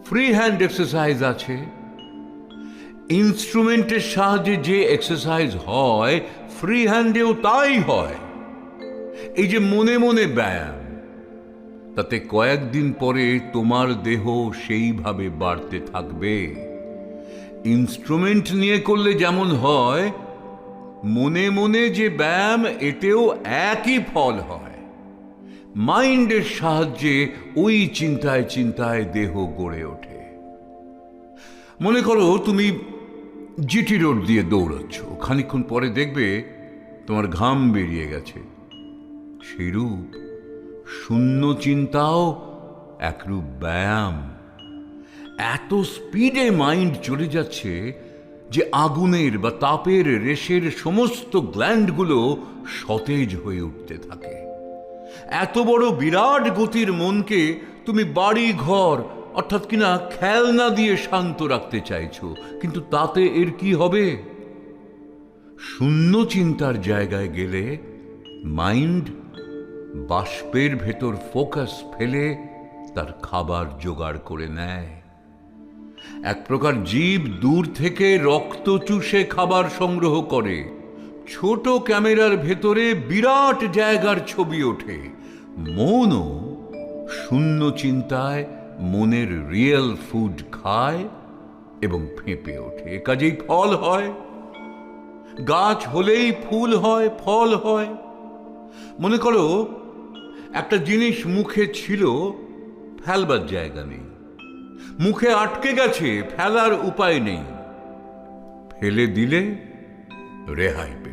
Free hand exercise আছে। ইনস্ট্রুমেন্টের সাহায্যে যে এক্সারসাইজ হয় ফ্রি হ্যান্ডেও তাই হয়। এই যে মনে মনে ব্যায়াম, তাতে কয়েকদিন পরে তোমার দেহ সেইভাবে বাড়তে থাকবে। ইনস্ট্রুমেন্ট নিয়ে করলে যেমন হয়, মনে মনে যে ব্যায়াম, এতেও একই ফল হয়। মাইন্ডের সাহায্যে ওই চিন্তায় চিন্তায় দেহ গড়ে ওঠে। মনে করো তুমি জিটি রোড দিয়ে দৌড়াচ্ছ, খানিকক্ষণ পরে দেখবে তোমার ঘাম বেরিয়ে গেছে। সেইরূপ শূন্য চিন্তাও একরূপ ব্যায়াম। এত স্পিডে মাইন্ড চলে যাচ্ছে যে আগুনের বা তাপের রেশের সমস্ত গ্ল্যান্ডগুলো সতেজ হয়ে উঠতে থাকে। এত বড় বিরাট গতির মনকে তুমি বাড়ি ঘর অর্থাৎ কিনা খেলনা দিয়ে শান্ত রাখতে চাইছো, কিন্তু তাতে এর কি হবে? শূন্য চিন্তার জায়গায় গেলে মাইন্ড বাষ্পের ভেতর ফোকাস ফেলে তার খাবার জোগাড় করে নেয়। এক প্রকার জীব দূর থেকে রক্ত চুষে খাবার সংগ্রহ করে। ছোট ক্যামেরার ভেতরে বিরাট জায়গার ছবি ওঠে। মনও শূন্য চিন্তায় মনের রিয়েল ফুড খায় এবং ফেঁপে ওঠে। কাজেই ফল হয়। গাছ হলেই ফুল হয়, ফল হয়। মনে করো একটা জিনিস মুখে ছিল, ফেলবার জায়গা নেই। মুখে আটকে গেছে, ফেলার উপায় নেই। ফেলে দিলে রেহাই পেলে।